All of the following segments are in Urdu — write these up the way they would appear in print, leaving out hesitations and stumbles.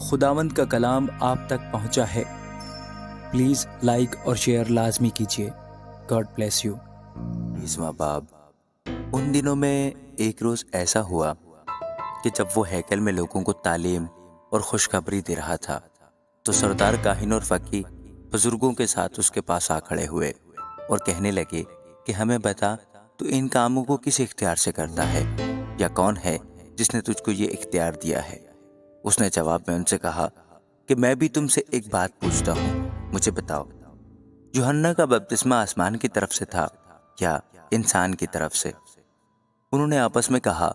خداوند کا کلام آپ تک پہنچا ہے۔ پلیز لائک اور شیئر لازمی کیجیے۔ God bless you. 20واں باب۔ ان دنوں میں ایک روز ایسا ہوا کہ جب وہ ہیکل میں لوگوں کو تعلیم اور خوشخبری دے رہا تھا تو سردار کاہن اور فقی بزرگوں کے ساتھ اس کے پاس آ کھڑے ہوئے اور کہنے لگے کہ ہمیں بتا، تو ان کاموں کو کس اختیار سے کرتا ہے، یا کون ہے جس نے تجھ کو یہ اختیار دیا ہے؟ اس نے جواب میں ان سے کہا کہ میں بھی تم سے ایک بات پوچھتا ہوں، مجھے بتاؤ، یوحنا کا بپتسمہ آسمان کی طرف سے تھا یا انسان کی طرف سے؟ انہوں نے آپس میں کہا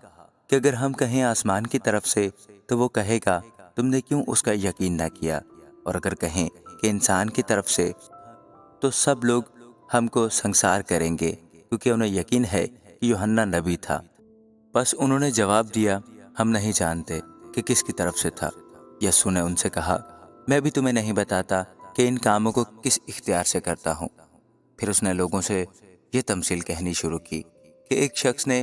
کہ اگر ہم کہیں آسمان کی طرف سے تو وہ کہے گا تم نے کیوں اس کا یقین نہ کیا، اور اگر کہیں کہ انسان کی طرف سے تو سب لوگ ہم کو سنسار کریں گے، کیونکہ انہیں یقین ہے کہ یوحنا نبی تھا۔ بس انہوں نے جواب دیا، ہم نہیں جانتے کہ کس کی طرف سے تھا۔ یسوع نے ان سے کہا، میں بھی تمہیں نہیں بتاتا کہ ان کاموں کو کس اختیار سے کرتا ہوں۔ پھر اس نے لوگوں سے یہ تمثیل کہنی شروع کی کہ ایک شخص نے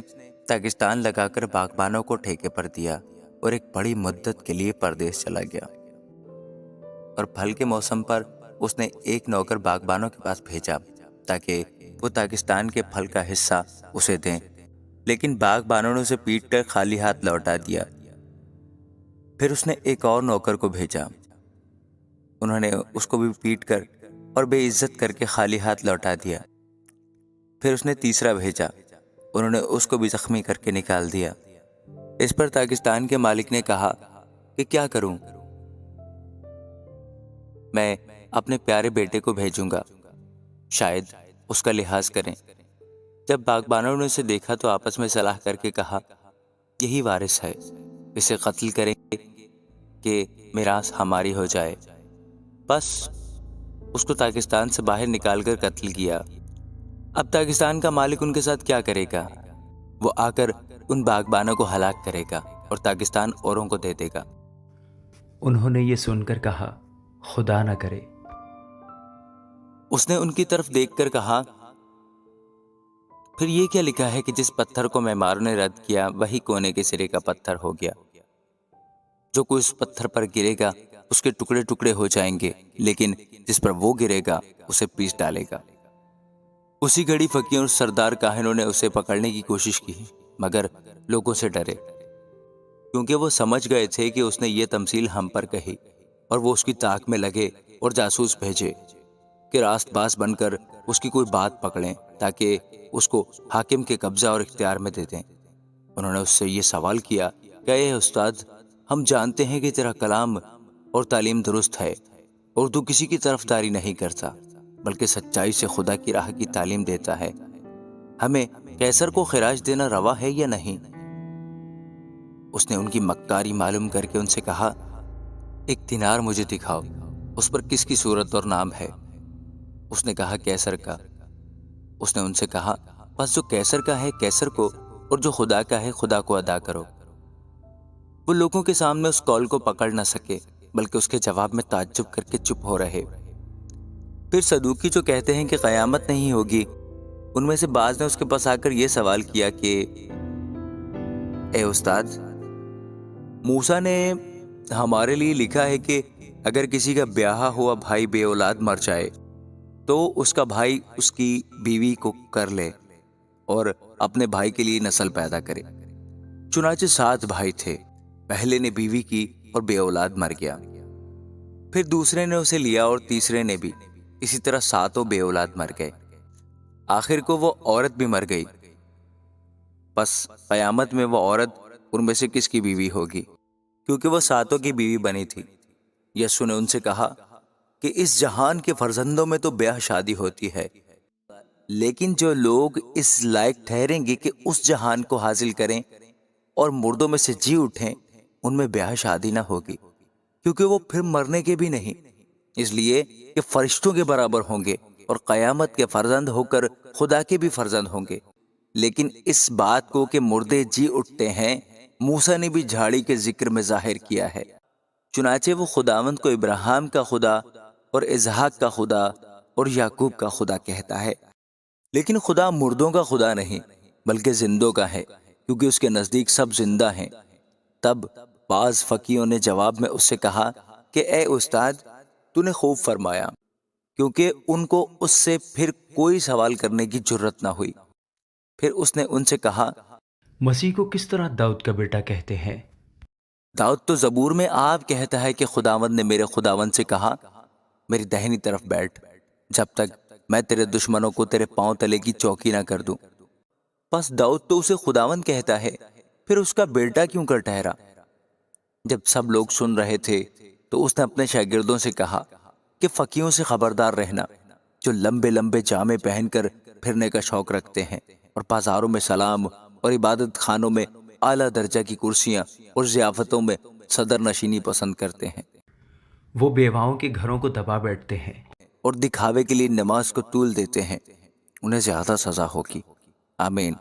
داغستان لگا کر باغبانوں کو ٹھیکے پر دیا اور ایک بڑی مدت کے لیے پردیس چلا گیا، اور پھل کے موسم پر اس نے ایک نوکر باغبانوں کے پاس بھیجا تاکہ وہ داغستان کے پھل کا حصہ اسے دیں، لیکن باغبانوں نے اسے پیٹ کر خالی ہاتھ لوٹا دیا۔ پھر اس نے ایک اور نوکر کو بھیجا، انہوں نے اس کو بھی پیٹ کر اور بے عزت کر کے خالی ہاتھ لوٹا دیا۔ پھر اس نے تیسرا بھیجا، انہوں نے اس کو بھی زخمی کر کے نکال دیا۔ اس پر داغستان کے مالک نے کہا کہ کیا کروں؟ میں اپنے پیارے بیٹے کو بھیجوں گا، شاید اس کا لحاظ کریں۔ جب باغبانوں نے اسے دیکھا تو آپس میں صلاح کر کے کہا، یہی وارث ہے، اسے قتل کریں گے کہ میراث ہماری ہو جائے۔ بس اس کو داغستان سے باہر نکال کر قتل کیا۔ اب داغستان کا مالک ان کے ساتھ کیا کرے گا؟ وہ آ کر ان باغبانوں کو ہلاک کرے گا اور داغستان اوروں کو دے دے گا۔ انہوں نے یہ سن کر کہا، خدا نہ کرے۔ اس نے ان کی طرف دیکھ کر کہا، پھر یہ کیا لکھا ہے کہ جس پتھر کو معماروں نے رد کیا وہی کونے کے سرے کا پتھر ہو گیا؟ جو کوئی اس پتھر پر گرے گا اس کے ٹکڑے ٹکڑے ہو جائیں گے، لیکن جس پر وہ گرے گا اسے پیس ڈالے گا۔ اسی گھڑی فقیوں اور سردار کاہنوں نے اسے پکڑنے کی کوشش کی، مگر لوگوں سے ڈرے، کیونکہ وہ سمجھ گئے تھے کہ اس نے یہ تمثیل ہم پر کہی، اور وہ اس کی تاک میں لگے اور جاسوس بھیجے کہ راست باز بن کر اس کی کوئی بات پکڑیں تاکہ اس کو حاکم کے قبضہ اور اختیار میں دے دیں۔ انہوں نے اس سے یہ سوال کیا کہ اے استاد، ہم جانتے ہیں کہ تیرا کلام اور تعلیم درست ہے اور تو کسی کی طرفداری نہیں کرتا بلکہ سچائی سے خدا کی راہ کی تعلیم دیتا ہے۔ ہمیں قیصر کو خراج دینا روا ہے یا نہیں؟ اس نے ان کی مکاری معلوم کر کے ان سے کہا، ایک دینار مجھے دکھاؤ، اس پر کس کی صورت اور نام ہے؟ اس نے کہا، قیصر کا۔ اس نے ان سے کہا، بس جو قیصر کا ہے قیصر کو، اور جو خدا کا ہے خدا کو ادا کرو۔ وہ لوگوں کے سامنے اس قول کو پکڑ نہ سکے بلکہ اس کے جواب میں تعجب کر کے چپ ہو رہے۔ پھر صدوقی جو کہتے ہیں کہ قیامت نہیں ہوگی، ان میں سے بعض نے اس کے پاس آ کر یہ سوال کیا کہ اے استاد، موسیٰ نے ہمارے لیے لکھا ہے کہ اگر کسی کا بیاہا ہوا بھائی بے اولاد مر جائے تو اس کا بھائی اس کی بیوی کو کر لے اور اپنے بھائی کے لیے نسل پیدا کرے۔ چنانچہ 7 بھائی تھے، پہلے نے بیوی کی اور بے اولاد مر گیا، پھر دوسرے نے اسے لیا اور تیسرے نے بھی، اسی طرح 7 بے اولاد مر گئے، آخر کو وہ عورت بھی مر گئی۔ بس قیامت میں وہ عورت ان میں سے کس کی بیوی ہوگی، کیونکہ وہ 7 کی بیوی بنی تھی۔ یسوع نے ان سے کہا کہ اس جہان کے فرزندوں میں تو بیاہ شادی ہوتی ہے، لیکن جو لوگ اس لائق ٹھہریں گے کہ اس جہان کو حاصل کریں اور مردوں میں سے جی اٹھیں، ان میں بیاہ شادی نہ ہوگی، کیونکہ وہ پھر مرنے کے بھی نہیں، اس لیے کہ فرشتوں کے برابر ہوں گے اور قیامت کے فرزند ہو کر خدا کے بھی فرزند ہوں گے۔ لیکن اس بات کو کہ مردے جی اٹھتے ہیں موسیٰ نے بھی جھاڑی کے ذکر میں ظاہر کیا ہے۔ چنانچہ وہ خداوند کو ابراہیم کا خدا اور اسحاق کا خدا اور یعقوب کا خدا کہتا ہے، لیکن خدا مردوں کا خدا نہیں بلکہ زندوں کا ہے، کیونکہ اس کے نزدیک سب زندہ ہیں۔ تب بعض فقیوں نے جواب میں اس سے کہا کہ اے استاد، تو نے خوب فرمایا، کیونکہ ان کو اس سے پھر کوئی سوال کرنے کی جرت نہ ہوئی۔ پھر اس نے ان سے کہا، مسیح کو کس طرح داؤد کا بیٹا کہتے ہیں؟ داؤد تو زبور میں آپ کہتا ہے کہ خداوند نے میرے خداوند سے کہا، میری دہنی طرف بیٹھ، جب تک میں تیرے دشمنوں کو تیرے پاؤں تلے کی چوکی نہ کر دوں۔ بس داؤد تو اسے خداوند کہتا ہے، پھر اس کا بیٹا کیوں کر ٹھہرا؟ جب سب لوگ سن رہے تھے تو اس نے اپنے شاگردوں سے کہا کہ فقیوں سے خبردار رہنا، جو لمبے لمبے جامے پہن کر پھرنے کا شوق رکھتے ہیں اور بازاروں میں سلام اور عبادت خانوں میں اعلیٰ درجہ کی کرسیاں اور ضیافتوں میں صدر نشینی پسند کرتے ہیں، وہ بیواؤں کے گھروں کو دبا بیٹھتے ہیں۔ اور دکھاوے کے لیے نماز کو طول دیتے ہیں، انہیں زیادہ سزا ہوگی۔ آمین۔